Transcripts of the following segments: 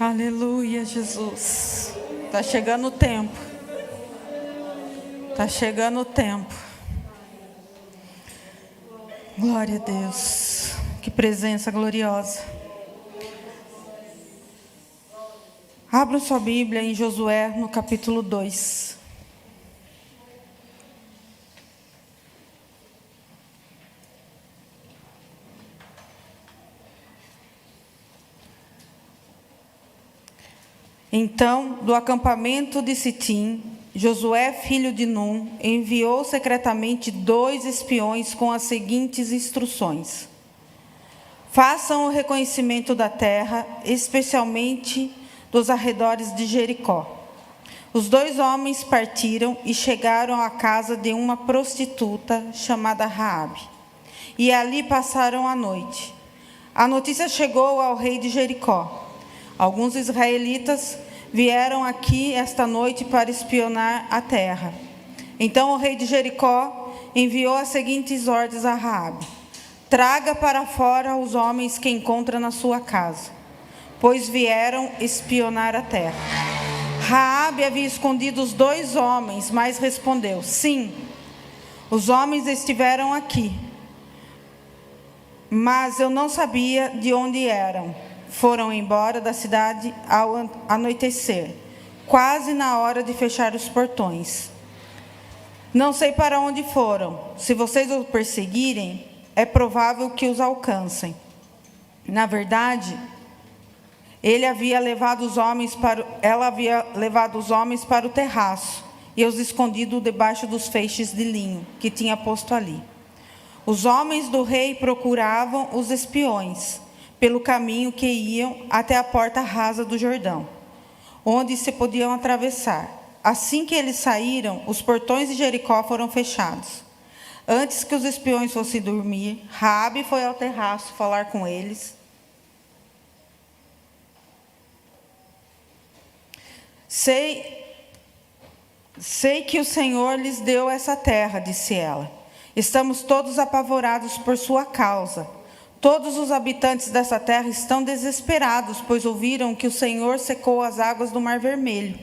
Aleluia, Jesus. Está chegando o tempo. Está chegando o tempo. Glória a Deus. Que presença gloriosa. Abra sua Bíblia em Josué, no capítulo 2. Então, do acampamento de Sitim, Josué, filho de Num, enviou secretamente 2 espiões com as seguintes instruções: façam o reconhecimento da terra, especialmente dos arredores de Jericó. Os 2 homens partiram e chegaram à casa de uma prostituta chamada Raabe, e ali passaram a noite. A notícia chegou ao rei de Jericó. Alguns israelitas vieram aqui esta noite para espionar a terra. Então o rei de Jericó enviou as seguintes ordens a Raabe: traga para fora os homens que encontra na sua casa, pois vieram espionar a terra. Raabe havia escondido os 2 homens, mas respondeu: sim, os homens estiveram aqui, mas eu não sabia de onde eram. Foram embora da cidade ao anoitecer, quase na hora de fechar os portões. Não sei para onde foram. Se vocês os perseguirem, é provável que os alcancem. Na verdade, ela havia levado os homens para o terraço e os escondido debaixo dos feixes de linho que tinha posto ali. Os homens do rei procuravam os espiões pelo caminho que iam até a porta rasa do Jordão, onde se podiam atravessar. Assim que eles saíram, os portões de Jericó foram fechados. Antes que os espiões fossem dormir, Raabe foi ao terraço falar com eles. Sei que o Senhor lhes deu essa terra, disse ela. Estamos todos apavorados por sua causa. Todos os habitantes dessa terra estão desesperados, pois ouviram que o Senhor secou as águas do Mar Vermelho,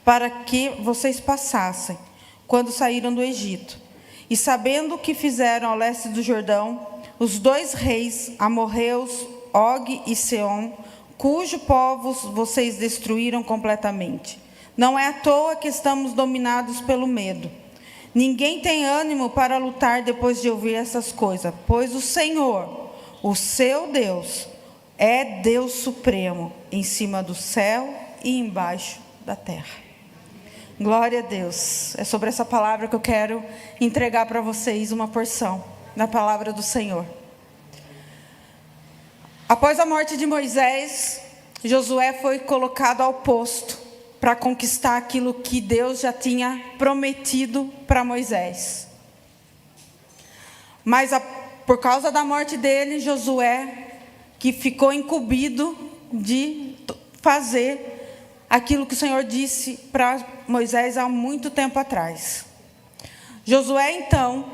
para que vocês passassem, quando saíram do Egito. E sabendo o que fizeram ao leste do Jordão, os 2 reis, amorreus, Og e Seom, cujo povos vocês destruíram completamente. Não é à toa que estamos dominados pelo medo. Ninguém tem ânimo para lutar depois de ouvir essas coisas, pois o Senhor, o seu Deus, é Deus supremo, em cima do céu e embaixo da terra. Glória a Deus. É sobre essa palavra que eu quero entregar para vocês uma porção da palavra do Senhor. Após a morte de Moisés, Josué foi colocado ao posto para conquistar aquilo que Deus já tinha prometido para Moisés. Mas por causa da morte dele, Josué, que ficou incumbido de fazer aquilo que o Senhor disse para Moisés há muito tempo atrás. Josué, então,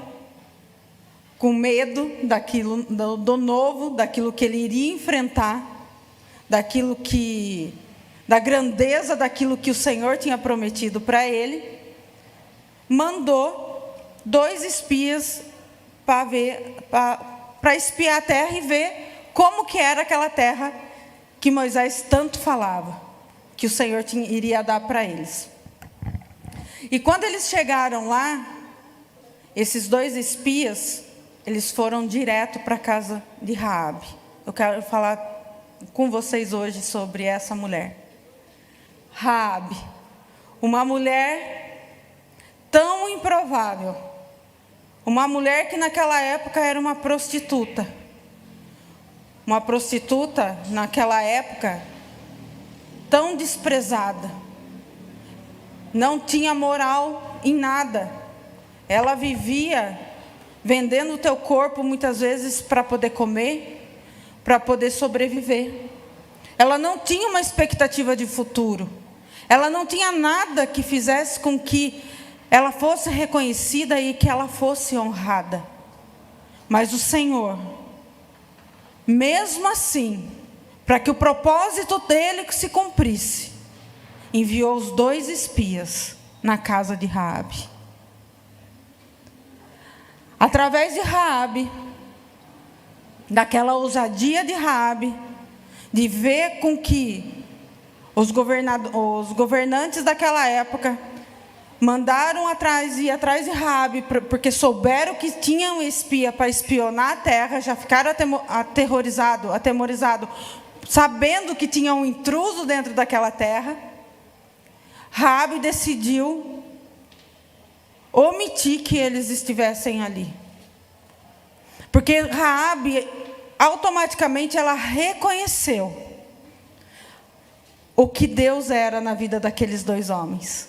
com medo daquilo, do novo, daquilo que ele iria enfrentar, da grandeza daquilo que o Senhor tinha prometido para ele, mandou 2 espias para espiar a terra e ver como que era aquela terra que Moisés tanto falava, que o Senhor iria dar para eles. E quando eles chegaram lá, esses 2 espias, eles foram direto para a casa de Raabe. Eu quero falar com vocês hoje sobre essa mulher. Raabe, uma mulher tão improvável. Uma mulher que naquela época era uma prostituta. Uma prostituta, naquela época, tão desprezada. Não tinha moral em nada. Ela vivia vendendo o teu corpo, muitas vezes, para poder comer, para poder sobreviver. Ela não tinha uma expectativa de futuro. Ela não tinha nada que fizesse com que ela fosse reconhecida e que ela fosse honrada. Mas o Senhor, mesmo assim, para que o propósito dele se cumprisse, enviou os 2 espias na casa de Raabe. Através de Raabe, daquela ousadia de Raabe, de ver com que os governantes daquela época mandaram ir atrás de Raabe, porque souberam que tinha um espia para espionar a terra, já ficaram atemorizados, sabendo que tinha um intruso dentro daquela terra. Raabe decidiu omitir que eles estivessem ali. Porque Raabe, automaticamente, ela reconheceu o que Deus era na vida daqueles 2 homens.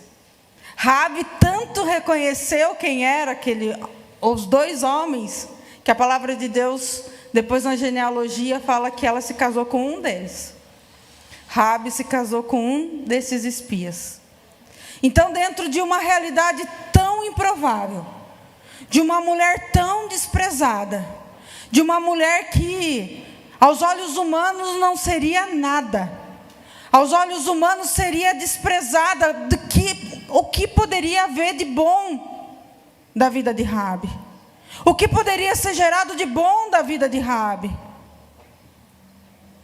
Raabe tanto reconheceu quem era os 2 homens, que a palavra de Deus, depois na genealogia, fala que ela se casou com um deles. Raabe se casou com um desses espias. Então, dentro de uma realidade tão improvável, de uma mulher tão desprezada, de uma mulher que, aos olhos humanos, não seria nada, aos olhos humanos seria desprezada, o que poderia haver de bom da vida de Raabe? O que poderia ser gerado de bom da vida de Raabe?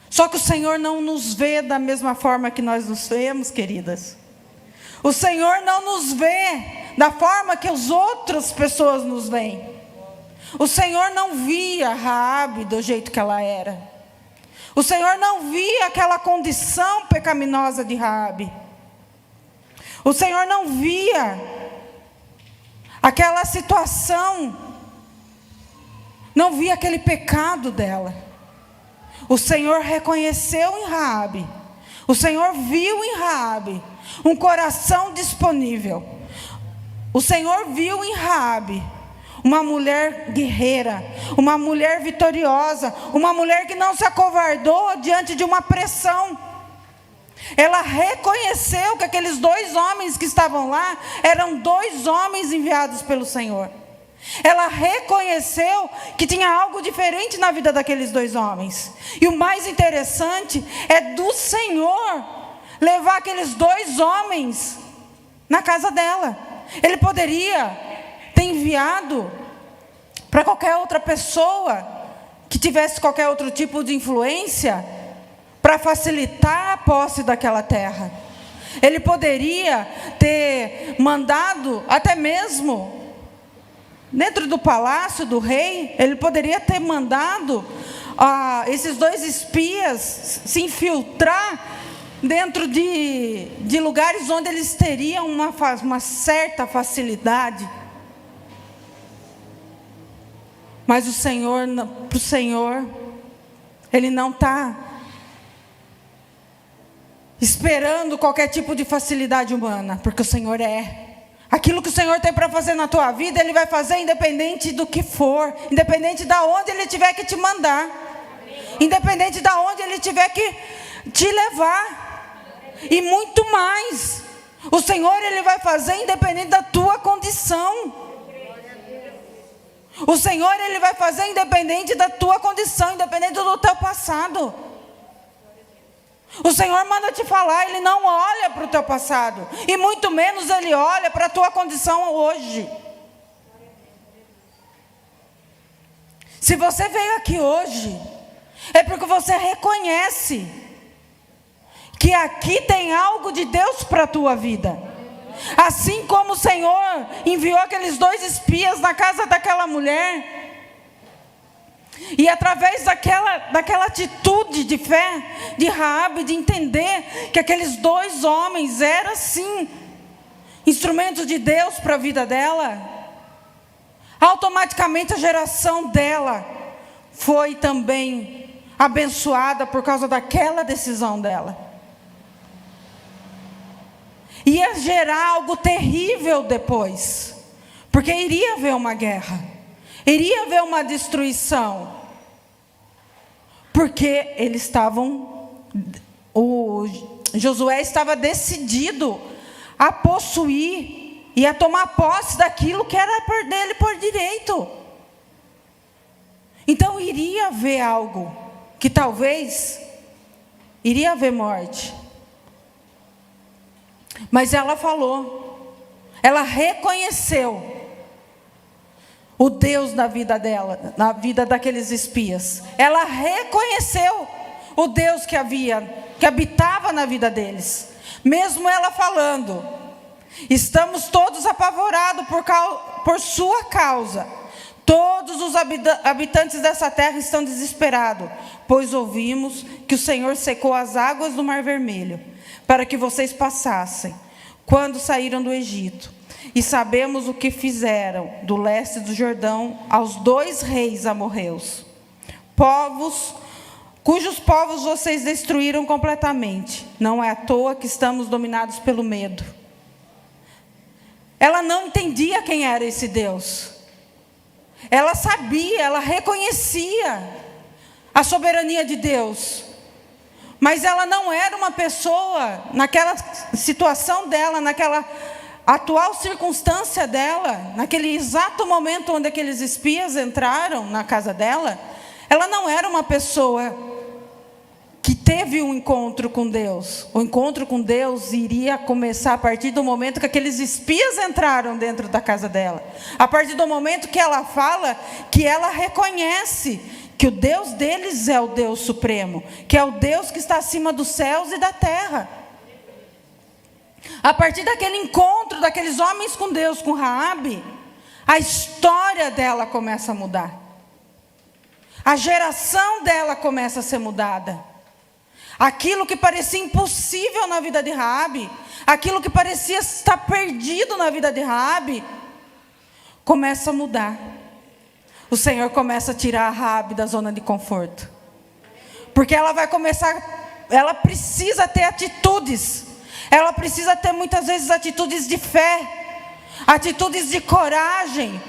Só que o Senhor não nos vê da mesma forma que nós nos vemos, queridas. O Senhor não nos vê da forma que as outras pessoas nos veem. O Senhor não via Raabe do jeito que ela era. O Senhor não via aquela condição pecaminosa de Raabe. O Senhor não via aquela situação, não via aquele pecado dela. O Senhor reconheceu em Raabe, o Senhor viu em Raabe um coração disponível. O Senhor viu em Raabe uma mulher guerreira, uma mulher vitoriosa, uma mulher que não se acovardou diante de uma pressão. Ela reconheceu que aqueles 2 homens que estavam lá eram 2 homens enviados pelo Senhor. Ela reconheceu que tinha algo diferente na vida daqueles 2 homens. E o mais interessante é do Senhor levar aqueles 2 homens na casa dela. Ele poderia ter enviado para qualquer outra pessoa que tivesse qualquer outro tipo de influência para facilitar a posse daquela terra. Ele poderia ter mandado, até mesmo dentro do palácio do rei, ele poderia ter mandado esses 2 espias se infiltrar dentro de lugares onde eles teriam uma certa facilidade. Mas para o Senhor, Ele não está esperando qualquer tipo de facilidade humana, porque o Senhor aquilo que o Senhor tem para fazer na tua vida, Ele vai fazer independente do que for, independente de onde Ele tiver que te mandar, independente de onde Ele tiver que te levar, e muito mais. O Senhor, Ele vai fazer independente da tua condição. O Senhor, Ele vai fazer independente da tua condição, independente do teu passado. O Senhor manda te falar, Ele não olha para o teu passado, e muito menos Ele olha para a tua condição hoje. Se você veio aqui hoje, é porque você reconhece que aqui tem algo de Deus para a tua vida. Assim como o Senhor enviou aqueles 2 espias na casa daquela mulher, e através daquela atitude de fé de Raabe, de entender que aqueles 2 homens eram sim instrumentos de Deus para a vida dela, automaticamente a geração dela foi também abençoada por causa daquela decisão dela. Ia gerar algo terrível depois, porque iria haver uma guerra, iria haver uma destruição, porque Josué estava decidido a possuir e a tomar posse daquilo que era dele por direito. Então iria haver algo que talvez iria haver morte. Mas ela falou, ela reconheceu o Deus na vida dela, na vida daqueles espias. Ela reconheceu o Deus que habitava na vida deles. Mesmo ela falando, estamos todos apavorados por sua causa. Todos os habitantes dessa terra estão desesperados, pois ouvimos que o Senhor secou as águas do Mar Vermelho, para que vocês passassem, quando saíram do Egito. E sabemos o que fizeram do leste do Jordão aos 2 reis amorreus, cujos povos vocês destruíram completamente. Não é à toa que estamos dominados pelo medo. Ela não entendia quem era esse Deus. Ela sabia, ela reconhecia a soberania de Deus. Mas ela não era uma pessoa, naquela situação dela, naquela atual circunstância dela, naquele exato momento onde aqueles espias entraram na casa dela, ela não era uma pessoa que teve um encontro com Deus. O encontro com Deus iria começar a partir do momento que aqueles espias entraram dentro da casa dela. A partir do momento que ela fala, que ela reconhece que o Deus deles é o Deus supremo, que é o Deus que está acima dos céus e da terra. A partir daquele encontro daqueles homens com Deus, com Raabe, a história dela começa a mudar. A geração dela começa a ser mudada. Aquilo que parecia impossível na vida de Raabe, aquilo que parecia estar perdido na vida de Raabe, começa a mudar. O Senhor começa a tirar a Raabe da zona de conforto. Porque ela precisa ter atitudes. Ela precisa ter muitas vezes atitudes de fé, atitudes de coragem,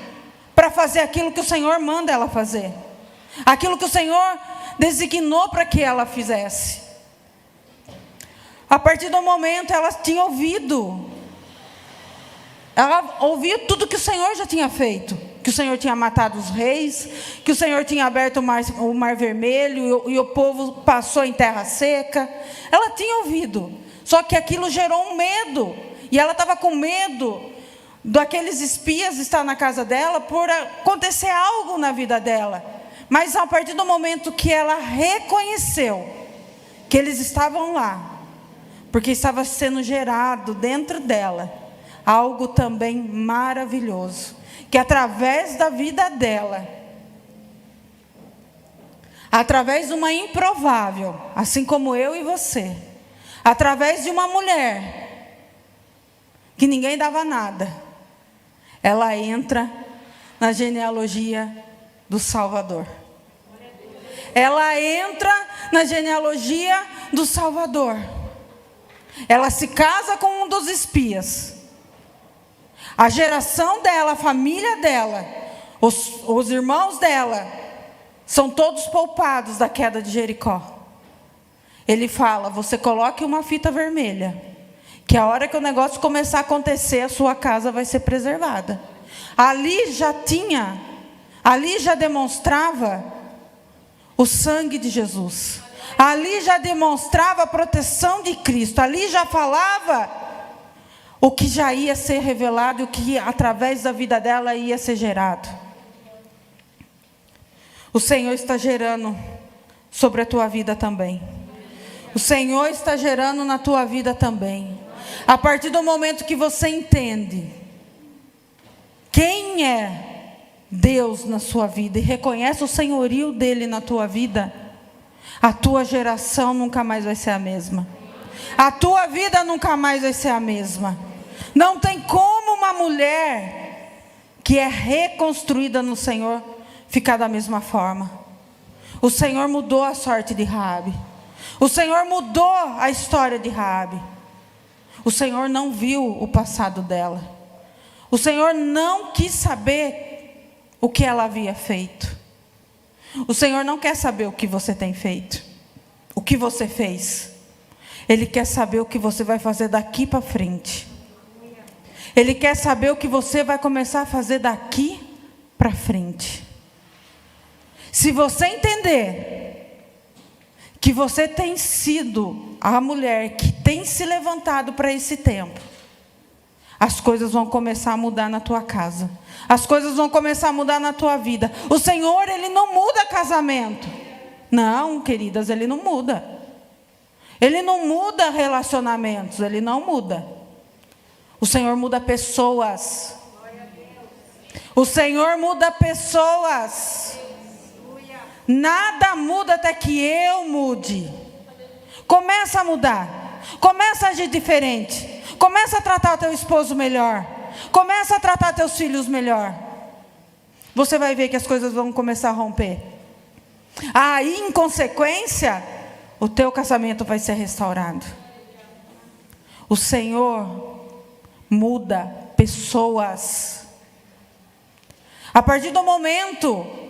para fazer aquilo que o Senhor manda ela fazer. Aquilo que o Senhor designou para que ela fizesse. A partir do momento ela tinha ouvido. Ela ouviu tudo que o Senhor já tinha feito. Que o Senhor tinha matado os reis, que o Senhor tinha aberto o mar vermelho e o povo passou em terra seca. Ela tinha ouvido. Só que aquilo gerou um medo. E ela estava com medo daqueles espias estar na casa dela por acontecer algo na vida dela. Mas a partir do momento que ela reconheceu que eles estavam lá, porque estava sendo gerado dentro dela algo também maravilhoso, que através da vida dela, através de uma improvável, assim como eu e você, através de uma mulher que ninguém dava nada, ela entra na genealogia do Salvador. Ela entra na genealogia do Salvador. Ela se casa com um dos espias. A geração dela, a família dela, os irmãos dela, são todos poupados da queda de Jericó. Ele fala, você coloque uma fita vermelha, que a hora que o negócio começar a acontecer, a sua casa vai ser preservada. Ali já demonstrava o sangue de Jesus. Ali já demonstrava a proteção de Cristo. Ali já falava o que já ia ser revelado e o que através da vida dela ia ser gerado. O Senhor está gerando sobre a tua vida também. O Senhor está gerando na tua vida também. A partir do momento que você entende quem é Deus na sua vida e reconhece o senhorio dele na tua vida, a tua geração nunca mais vai ser a mesma. A tua vida nunca mais vai ser a mesma. Não tem como uma mulher que é reconstruída no Senhor ficar da mesma forma. O Senhor mudou a sorte de Raabe. O Senhor mudou a história de Raabe. O Senhor não viu o passado dela. O Senhor não quis saber o que ela havia feito. O Senhor não quer saber o que você tem feito, o que você fez. Ele quer saber o que você vai fazer daqui para frente. Ele quer saber o que você vai começar a fazer daqui para frente. Se você entender que você tem sido a mulher que tem se levantado para esse tempo, as coisas vão começar a mudar na tua casa. As coisas vão começar a mudar na tua vida. O Senhor, Ele não muda casamento. Não, queridas, Ele não muda. Ele não muda relacionamentos, Ele não muda. O Senhor muda pessoas. O Senhor muda pessoas. Nada muda até que eu mude. Começa a mudar. Começa a agir diferente. Começa a tratar o teu esposo melhor. Começa a tratar teus filhos melhor. Você vai ver que as coisas vão começar a romper. Aí, em consequência, o teu casamento vai ser restaurado. O Senhor muda pessoas. A partir do momento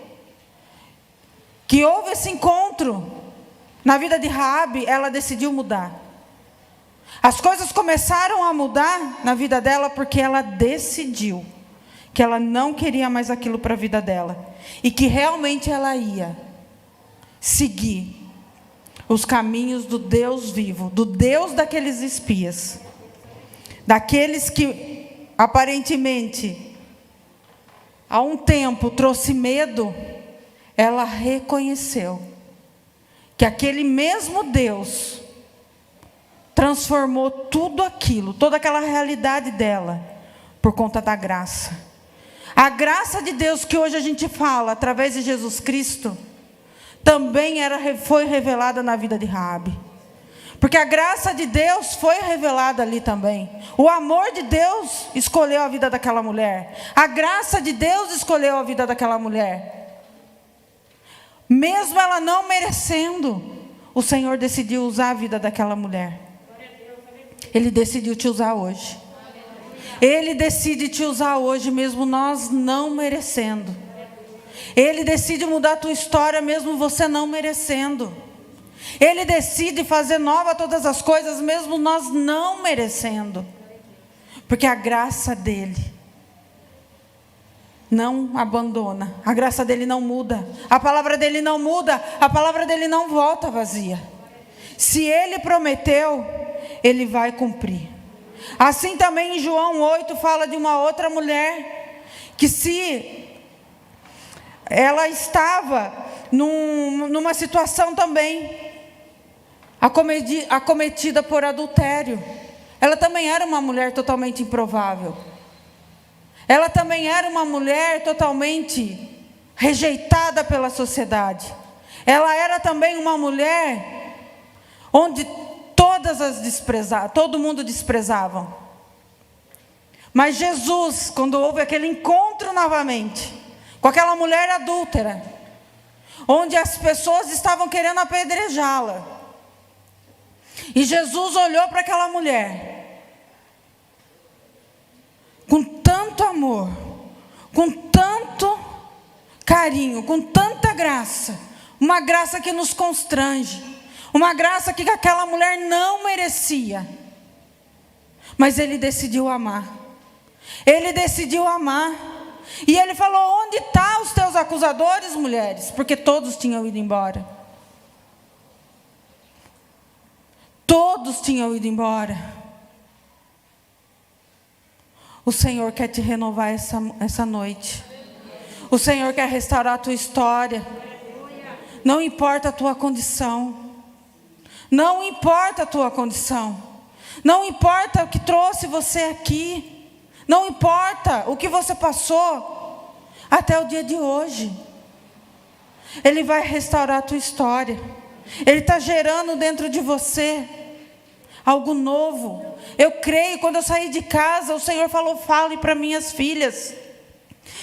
que houve esse encontro na vida de Raabe, ela decidiu mudar. As coisas começaram a mudar na vida dela porque ela decidiu que ela não queria mais aquilo para a vida dela. E que realmente ela ia seguir os caminhos do Deus vivo, do Deus daqueles espias. Daqueles que aparentemente há um tempo trouxe medo, ela reconheceu que aquele mesmo Deus transformou tudo aquilo, toda aquela realidade dela, por conta da graça. A graça de Deus que hoje a gente fala, através de Jesus Cristo, também foi revelada na vida de Raabe. Porque a graça de Deus foi revelada ali também. O amor de Deus escolheu a vida daquela mulher. A graça de Deus escolheu a vida daquela mulher. Mesmo ela não merecendo, o Senhor decidiu usar a vida daquela mulher. Ele decidiu te usar hoje. Ele decide te usar hoje, mesmo nós não merecendo. Ele decide mudar a tua história, mesmo você não merecendo. Ele decide fazer nova todas as coisas, mesmo nós não merecendo. Porque a graça dele não abandona. A graça dele não muda. A palavra dele não muda. A palavra dele não volta vazia. Se ele prometeu, ele vai cumprir. Assim também em João 8 fala de uma outra mulher que se ela estava numa situação também acometida por adultério. Ela também era uma mulher totalmente improvável. Ela também era uma mulher totalmente rejeitada pela sociedade. Ela era também uma mulher onde todo mundo desprezava. Mas Jesus, quando houve aquele encontro novamente com aquela mulher adúltera, onde as pessoas estavam querendo apedrejá-la, e Jesus olhou para aquela mulher com tanto amor, com tanto carinho, com tanta graça, uma graça que nos constrange, uma graça que aquela mulher não merecia, mas ele decidiu amar. Ele decidiu amar. E ele falou: onde estão os teus acusadores, mulheres? Porque todos tinham ido embora. Todos tinham ido embora. O Senhor quer te renovar essa noite. O Senhor quer restaurar a tua história. Não importa a tua condição. Não importa a tua condição. Não importa o que trouxe você aqui. Não importa o que você passou até o dia de hoje. Ele vai restaurar a tua história. Ele está gerando dentro de você algo novo. Eu creio, quando eu saí de casa, o Senhor falou: fale para minhas filhas.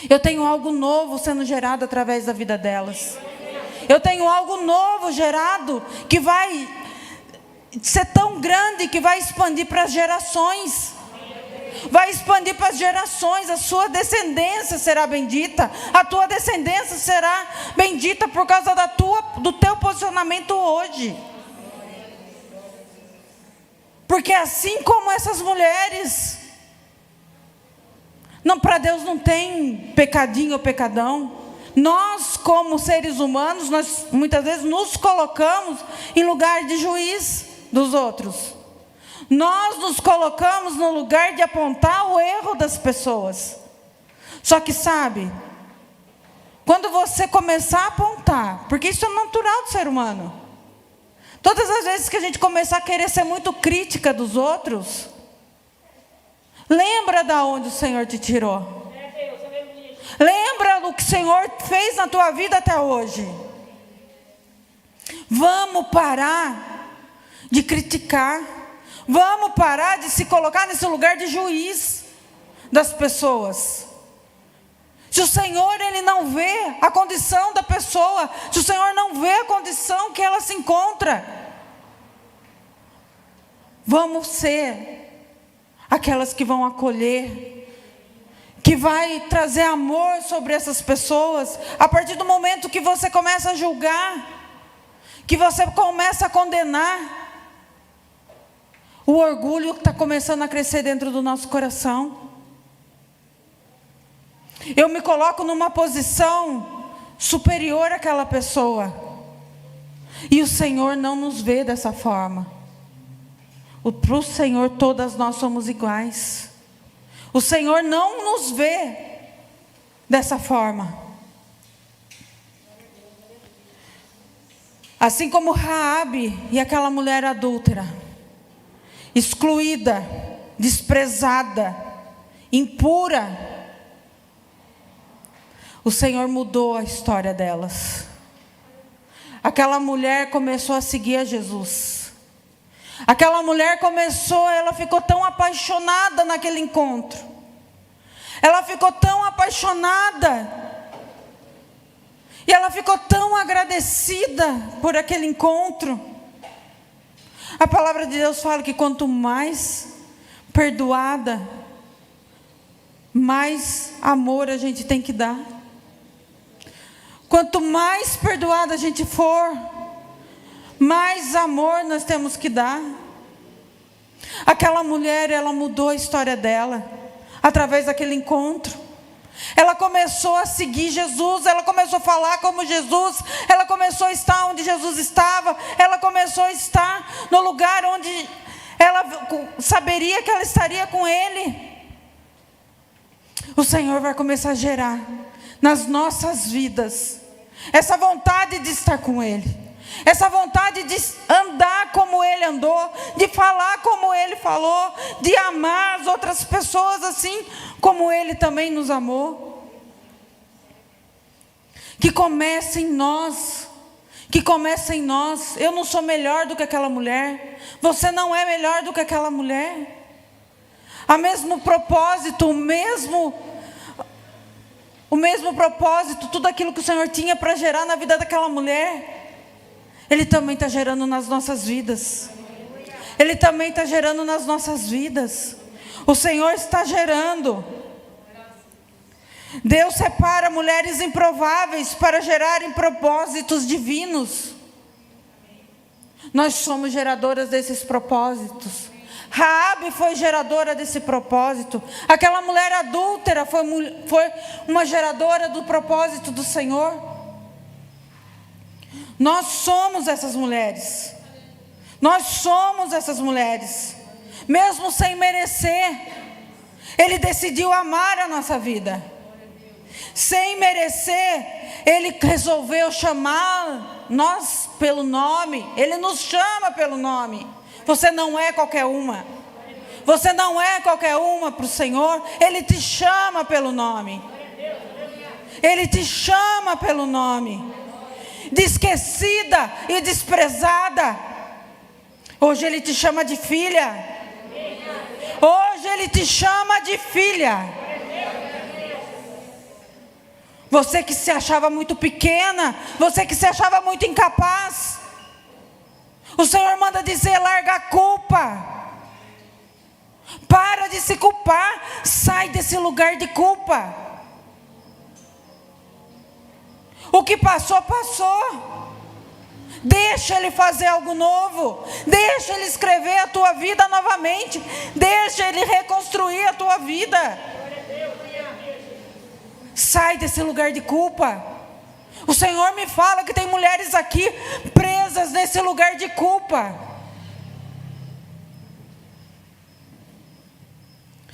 Eu tenho algo novo sendo gerado através da vida delas. Eu tenho algo novo gerado que vai ser tão grande que vai expandir para as gerações. Vai expandir para as gerações. A sua descendência será bendita. A tua descendência será bendita por causa do teu posicionamento hoje. Porque assim como essas mulheres, para Deus não tem pecadinho ou pecadão. Nós, como seres humanos, nós muitas vezes nos colocamos em lugar de juiz dos outros. Nós nos colocamos no lugar de apontar o erro das pessoas. Só que sabe, quando você começar a apontar, porque isso é natural do ser humano, todas as vezes que a gente começar a querer ser muito crítica dos outros, lembra da onde o Senhor te tirou. Lembra do que o Senhor fez na tua vida até hoje. Vamos parar de criticar. Vamos parar de se colocar nesse lugar de juiz das pessoas. Se o Senhor, Ele não vê a condição da pessoa, se o Senhor não vê a condição que ela se encontra, vamos ser aquelas que vão acolher, que vai trazer amor sobre essas pessoas. A partir do momento que você começa a julgar, que você começa a condenar, o orgulho está começando a crescer dentro do nosso coração. Eu me coloco numa posição superior àquela pessoa, e o Senhor não nos vê dessa forma. Para o Senhor todas nós somos iguais. O Senhor não nos vê dessa forma. Assim como Raabe e aquela mulher adúltera, excluída, desprezada, impura, o Senhor mudou a história delas. Aquela mulher começou a seguir a Jesus. Aquela mulher ela ficou tão apaixonada naquele encontro. Ela ficou tão apaixonada. E ela ficou tão agradecida por aquele encontro. A palavra de Deus fala que quanto mais perdoada, mais amor a gente tem que dar. Quanto mais perdoada a gente for, mais amor nós temos que dar. Aquela mulher, ela mudou a história dela, através daquele encontro. Ela começou a seguir Jesus, ela começou a falar como Jesus, ela começou a estar onde Jesus estava, ela começou a estar no lugar onde ela saberia que ela estaria com Ele. O Senhor vai começar a gerar nas nossas vidas essa vontade de estar com Ele, essa vontade de andar como Ele andou, de falar como Ele falou, de amar as outras pessoas assim como Ele também nos amou. Que comece em nós, que comece em nós. Eu não sou melhor do que aquela mulher, você não é melhor do que aquela mulher. O mesmo propósito, o mesmo propósito, tudo aquilo que o Senhor tinha para gerar na vida daquela mulher, Ele também está gerando nas nossas vidas. Ele também está gerando nas nossas vidas. O Senhor está gerando. Deus separa mulheres improváveis para gerarem propósitos divinos. Nós somos geradoras desses propósitos. Raabe foi geradora desse propósito. Aquela mulher adúltera foi uma geradora do propósito do Senhor. Nós somos essas mulheres. Nós somos essas mulheres. Mesmo sem merecer, Ele decidiu amar a nossa vida. Sem merecer, Ele resolveu chamar nós pelo nome. Ele nos chama pelo nome. Você não é qualquer uma. Você não é qualquer uma para o Senhor. Ele te chama pelo nome. Ele te chama pelo nome. De esquecida e desprezada, hoje Ele te chama de filha. Hoje Ele te chama de filha. Você que se achava muito pequena, você que se achava muito incapaz, o Senhor manda dizer: larga a culpa. Para de se culpar. Sai desse lugar de culpa. O que passou, passou. Deixa Ele fazer algo novo. Deixa Ele escrever a tua vida novamente. Deixa Ele reconstruir a tua vida. Sai desse lugar de culpa. O Senhor me fala que tem mulheres aqui presas nesse lugar de culpa.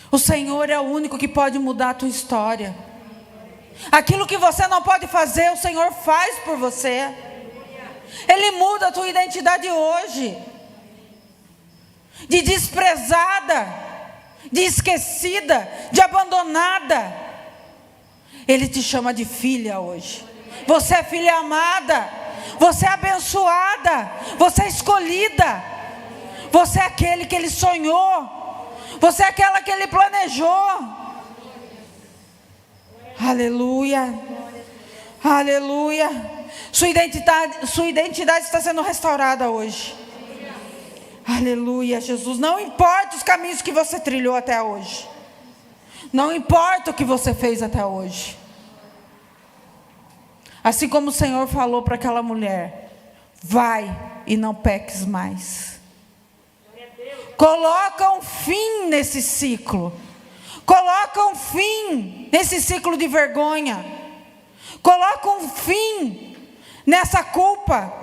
O Senhor é o único que pode mudar a tua história. Aquilo que você não pode fazer, o Senhor faz por você. Ele muda a tua identidade hoje. De desprezada, de esquecida, de abandonada. Ele te chama de filha hoje. Você é filha amada. Você é abençoada. Você é escolhida. Você é aquele que Ele sonhou. Você é aquela que Ele planejou. Aleluia. Aleluia. Sua identidade está sendo restaurada hoje. Aleluia, Jesus. Não importa os caminhos que você trilhou até hoje. Não importa o que você fez até hoje. Assim como o Senhor falou para aquela mulher: vai e não peques mais. Coloca um fim nesse ciclo. Coloca um fim nesse ciclo de vergonha. Coloca um fim nessa culpa.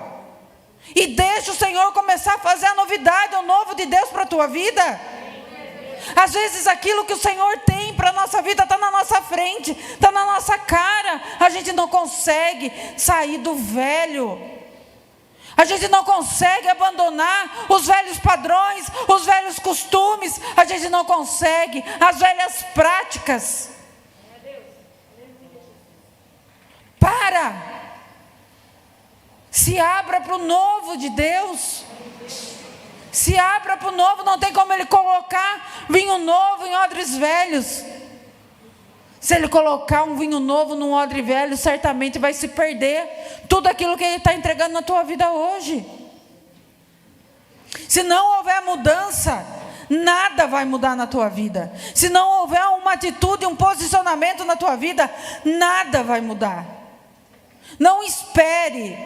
E deixa o Senhor começar a fazer a novidade, o novo de Deus para a tua vida. Às vezes aquilo que o Senhor tem para a nossa vida está na nossa frente, está na nossa cara. A gente não consegue sair do velho. A gente não consegue abandonar os velhos padrões, os velhos costumes. A gente não consegue as velhas práticas. Para. Se abra para o novo de Deus. Se abra para o novo. Não tem como Ele colocar vinho novo em odres velhos. Se Ele colocar um vinho novo num odre velho, certamente vai se perder tudo aquilo que Ele está entregando na tua vida hoje. Se não houver mudança, nada vai mudar na tua vida. Se não houver uma atitude, um posicionamento na tua vida, nada vai mudar. Não espere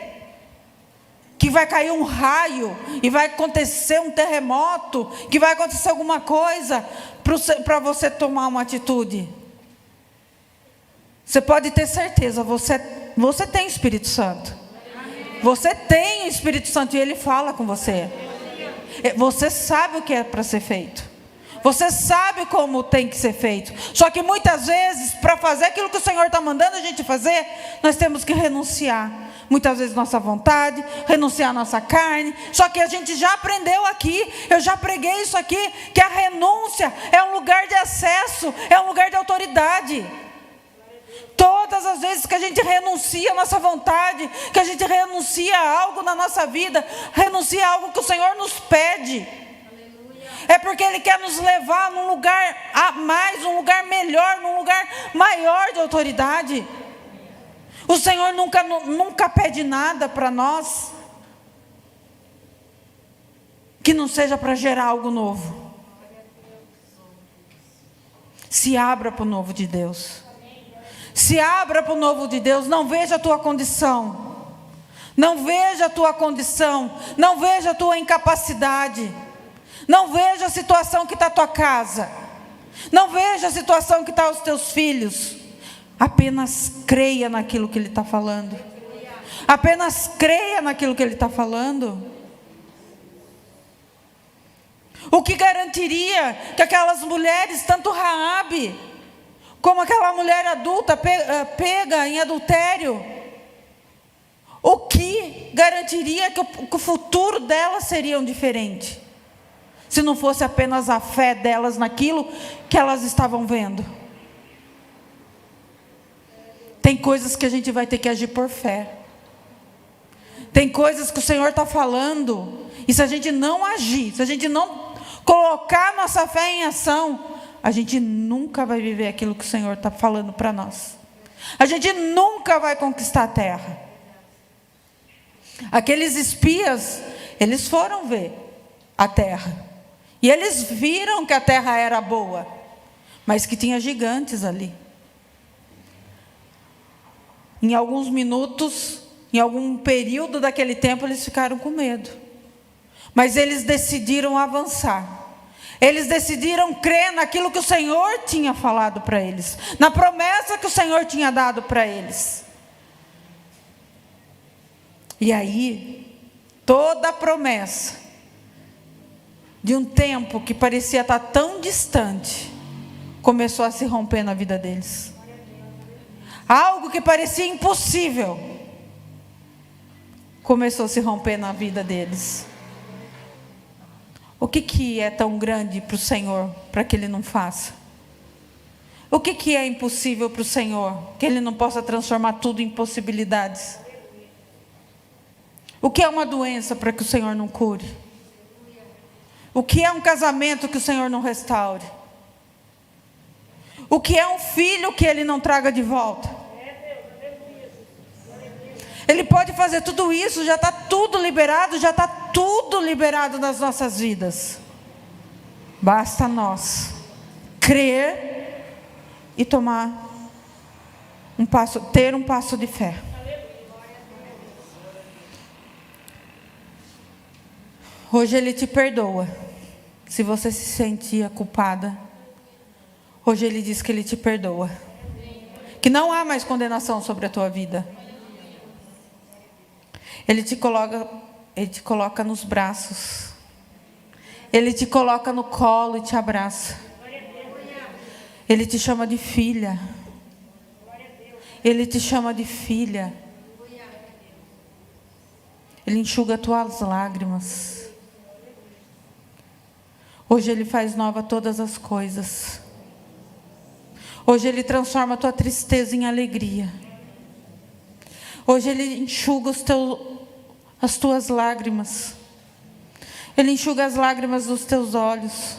que vai cair um raio e vai acontecer um terremoto, que vai acontecer alguma coisa para você tomar uma atitude. Você pode ter certeza, você tem o Espírito Santo. Você tem o Espírito Santo e Ele fala com você. Você sabe o que é para ser feito. Você sabe como tem que ser feito. Só que muitas vezes, para fazer aquilo que o Senhor está mandando a gente fazer, nós temos que renunciar. Muitas vezes nossa vontade, renunciar a nossa carne. Só que a gente já aprendeu aqui, eu já preguei isso aqui, que a renúncia é um lugar de acesso, é um lugar de autoridade. Todas as vezes que a gente renuncia a nossa vontade, que a gente renuncia a algo na nossa vida, renuncia a algo que o Senhor nos pede, é porque Ele quer nos levar num lugar a mais, num lugar melhor, num lugar maior de autoridade. O Senhor nunca pede nada para nós que não seja para gerar algo novo. Se abra para o novo de Deus. Se abra para o novo de Deus. Não veja a tua condição. Não veja a tua condição. Não veja a tua incapacidade. Não veja a situação que está a tua casa. Não veja a situação que está os teus filhos. Apenas creia naquilo que Ele está falando. Apenas creia naquilo que Ele está falando. O que garantiria que aquelas mulheres, tanto Raabe como aquela mulher adulta pega em adultério, o que garantiria que o futuro delas seria diferente? Se não fosse apenas a fé delas naquilo que elas estavam vendo. Tem coisas que a gente vai ter que agir por fé. Tem coisas que o Senhor está falando, e se a gente não agir, se a gente não colocar nossa fé em ação, a gente nunca vai viver aquilo que o Senhor está falando para nós. A gente nunca vai conquistar a terra. Aqueles espias, eles foram ver a terra. E eles viram que a terra era boa, mas que tinha gigantes ali. Em alguns minutos, em algum período daquele tempo, eles ficaram com medo. Mas eles decidiram avançar. Eles decidiram crer naquilo que o Senhor tinha falado para eles, na promessa que o Senhor tinha dado para eles. E aí, toda a promessa de um tempo que parecia estar tão distante, começou a se romper na vida deles. Algo que parecia impossível, começou a se romper na vida deles. O que é tão grande para o Senhor, para que Ele não faça? O que é impossível para o Senhor, que Ele não possa transformar tudo em possibilidades? O que é uma doença para que o Senhor não cure? O que é um casamento que o Senhor não restaure? O que é um filho que Ele não traga de volta? Ele pode fazer tudo isso, já está tudo liberado, já está tudo liberado nas nossas vidas. Basta nós crer e tomar um passo, ter um passo de fé. Hoje Ele te perdoa. Se você se sentia culpada, hoje Ele diz que Ele te perdoa. Que não há mais condenação sobre a tua vida. Ele te coloca nos braços. Ele te coloca no colo e te abraça. Ele te chama de filha. Ele te chama de filha. Ele enxuga tuas lágrimas. Hoje Ele faz nova todas as coisas. Hoje Ele transforma a tua tristeza em alegria. Hoje Ele enxuga as tuas lágrimas. Ele enxuga as lágrimas dos teus olhos.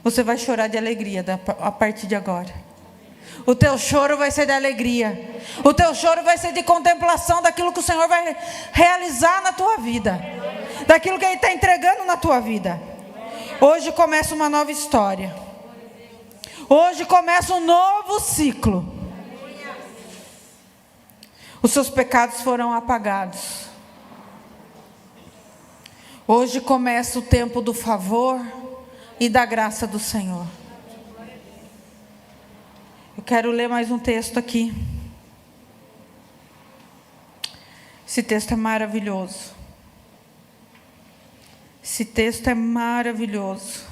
Você vai chorar de alegria a partir de agora. O teu choro vai ser de alegria. O teu choro vai ser de contemplação daquilo que o Senhor vai realizar na tua vida. Daquilo que Ele está entregando na tua vida. Hoje começa uma nova história. Hoje começa um novo ciclo. Os seus pecados foram apagados. Hoje começa o tempo do favor e da graça do Senhor. Eu quero ler mais um texto aqui. Esse texto é maravilhoso. Esse texto é maravilhoso.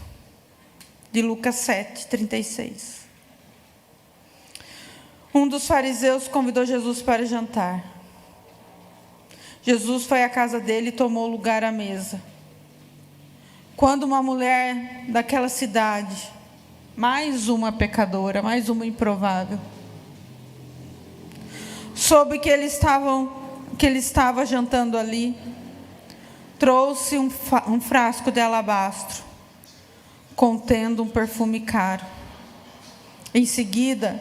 De Lucas 7:36. Um dos fariseus convidou Jesus para jantar. Jesus foi à casa dele e tomou lugar à mesa. Quando uma mulher daquela cidade, mais uma pecadora, mais uma improvável, soube que ele estava jantando ali, trouxe um frasco de alabastro, contendo um perfume caro. Em seguida,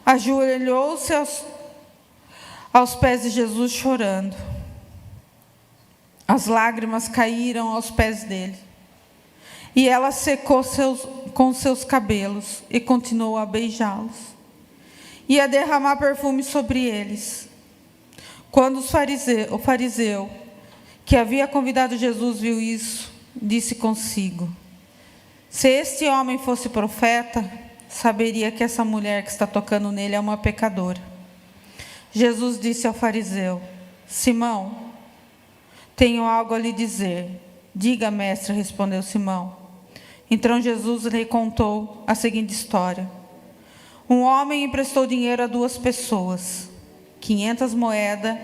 ajoelhou-se aos pés de Jesus chorando. As lágrimas caíram aos pés dele. E ela secou com seus cabelos e continuou a beijá-los. E a derramar perfume sobre eles. Quando o fariseu que havia convidado Jesus viu isso, disse consigo: se este homem fosse profeta, saberia que essa mulher que está tocando nele é uma pecadora. Jesus disse ao fariseu: Simão, tenho algo a lhe dizer. Diga, mestre, respondeu Simão. Então Jesus lhe contou a seguinte história. Um homem emprestou dinheiro a 2 pessoas, 500 moedas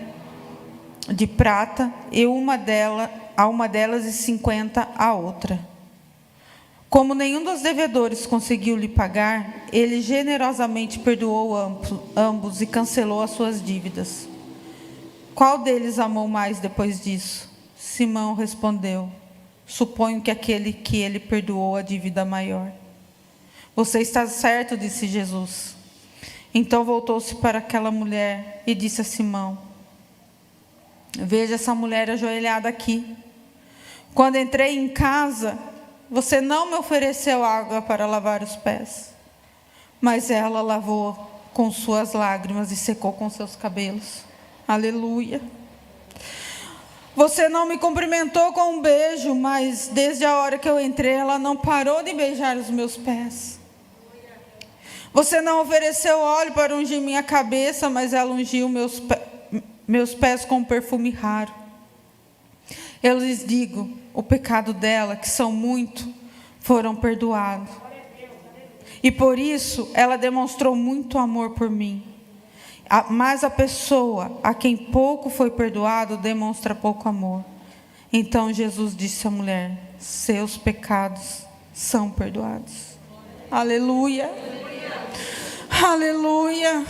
de prata e a uma delas e 50 a outra. Como nenhum dos devedores conseguiu lhe pagar, ele generosamente perdoou ambos e cancelou as suas dívidas. Qual deles amou mais depois disso? Simão respondeu: suponho que aquele que ele perdoou a dívida maior. Você está certo, disse Jesus. Então voltou-se para aquela mulher e disse a Simão: veja essa mulher ajoelhada aqui. Quando entrei em casa, você não me ofereceu água para lavar os pés, mas ela lavou com suas lágrimas e secou com seus cabelos. Aleluia. Você não me cumprimentou com um beijo, mas desde a hora que eu entrei, ela não parou de beijar os meus pés. Você não ofereceu óleo para ungir minha cabeça, mas ela ungiu meus pés com perfume raro. Eu lhes digo, o pecado dela, que são muito, foram perdoados. E por isso ela demonstrou muito amor por mim. Mas a pessoa a quem pouco foi perdoado demonstra pouco amor. Então Jesus disse à mulher: seus pecados são perdoados. Aleluia. Aleluia.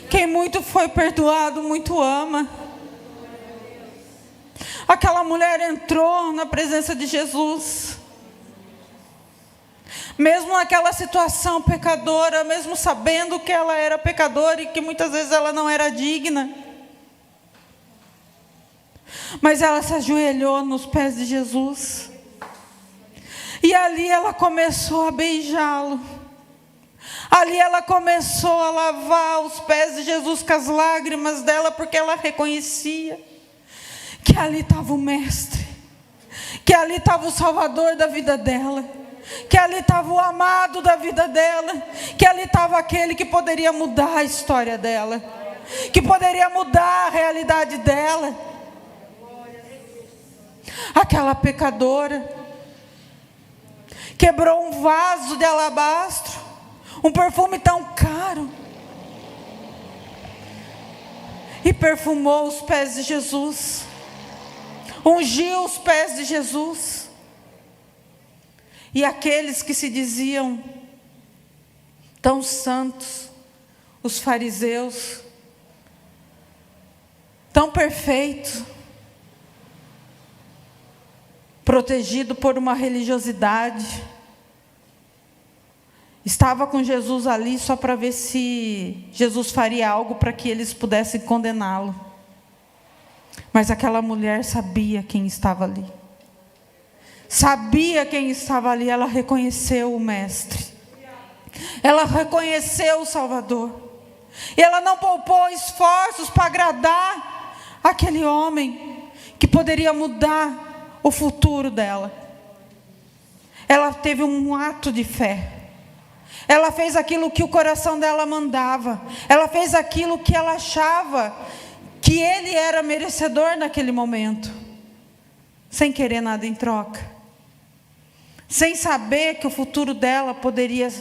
Quem muito foi perdoado, muito ama. Aquela mulher entrou na presença de Jesus. Mesmo naquela situação pecadora, mesmo sabendo que ela era pecadora e que muitas vezes ela não era digna. Mas ela se ajoelhou nos pés de Jesus. E ali ela começou a beijá-lo. Ali ela começou a lavar os pés de Jesus com as lágrimas dela, porque ela reconhecia que ali estava o Mestre, que ali estava o Salvador da vida dela, que ali estava o amado da vida dela, que ali estava aquele que poderia mudar a história dela, que poderia mudar a realidade dela. Aquela pecadora quebrou um vaso de alabastro, um perfume tão caro, e perfumou os pés de Jesus, ungiu os pés de Jesus. E aqueles que se diziam tão santos, os fariseus, tão perfeitos, protegido por uma religiosidade, estava com Jesus ali só para ver se Jesus faria algo para que eles pudessem condená-lo. Mas aquela mulher sabia quem estava ali. Sabia quem estava ali, ela reconheceu o Mestre. Ela reconheceu o Salvador. E ela não poupou esforços para agradar aquele homem que poderia mudar o futuro dela. Ela teve um ato de fé. Ela fez aquilo que o coração dela mandava. Ela fez aquilo que ela achava que ele era merecedor naquele momento, sem querer nada em troca, sem saber que o futuro dela poderia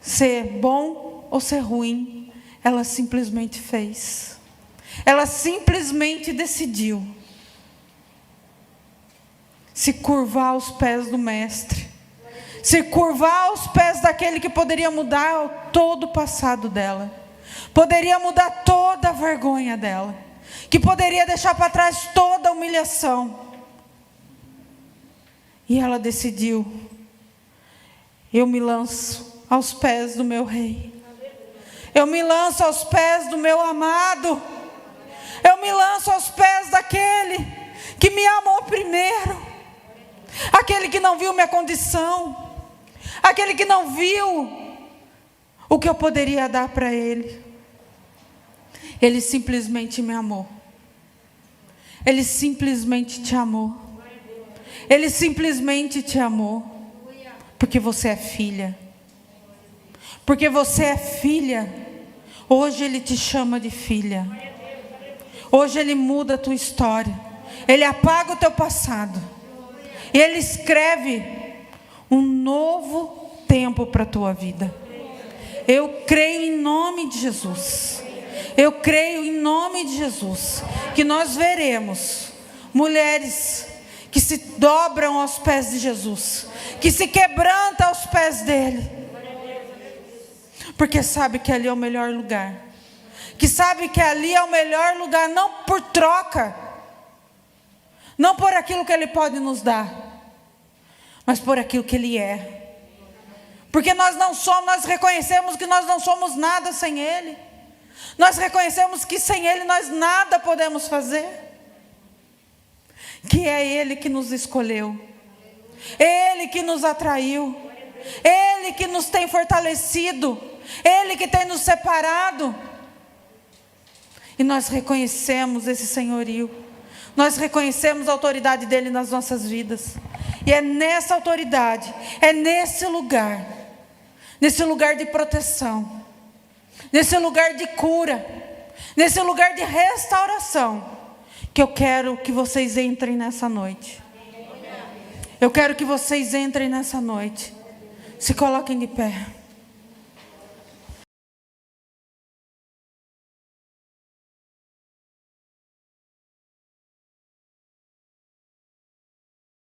ser bom ou ser ruim. Ela simplesmente fez. Ela simplesmente decidiu se curvar aos pés do Mestre, se curvar aos pés daquele que poderia mudar todo o passado dela, poderia mudar toda a vergonha dela, que poderia deixar para trás toda a humilhação. E ela decidiu: eu me lanço aos pés do meu Rei, eu me lanço aos pés do meu amado, eu me lanço aos pés daquele que me amou primeiro, aquele que não viu minha condição, aquele que não viu o que eu poderia dar para ele. Ele simplesmente me amou. Ele simplesmente te amou. Ele simplesmente te amou. Porque você é filha. Porque você é filha. Hoje Ele te chama de filha. Hoje Ele muda a tua história. Ele apaga o teu passado. E Ele escreve um novo tempo para a tua vida. Eu creio em nome de Jesus. Eu creio em nome de Jesus que nós veremos mulheres que se dobram aos pés de Jesus, que se quebrantam aos pés dele, porque sabe que ali é o melhor lugar, que sabe que ali é o melhor lugar, não por troca, não por aquilo que ele pode nos dar, mas por aquilo que ele é. Porque nós reconhecemos que nós não somos nada sem ele. Nós reconhecemos que sem ele nós nada podemos fazer. Que é ele que nos escolheu. Ele que nos atraiu. Ele que nos tem fortalecido. Ele que tem nos separado. E nós reconhecemos esse senhorio. Nós reconhecemos a autoridade dele nas nossas vidas. E é nessa autoridade, é nesse lugar de proteção, nesse lugar de cura, nesse lugar de restauração, que eu quero que vocês entrem nessa noite. Eu quero que vocês entrem nessa noite. Se coloquem de pé.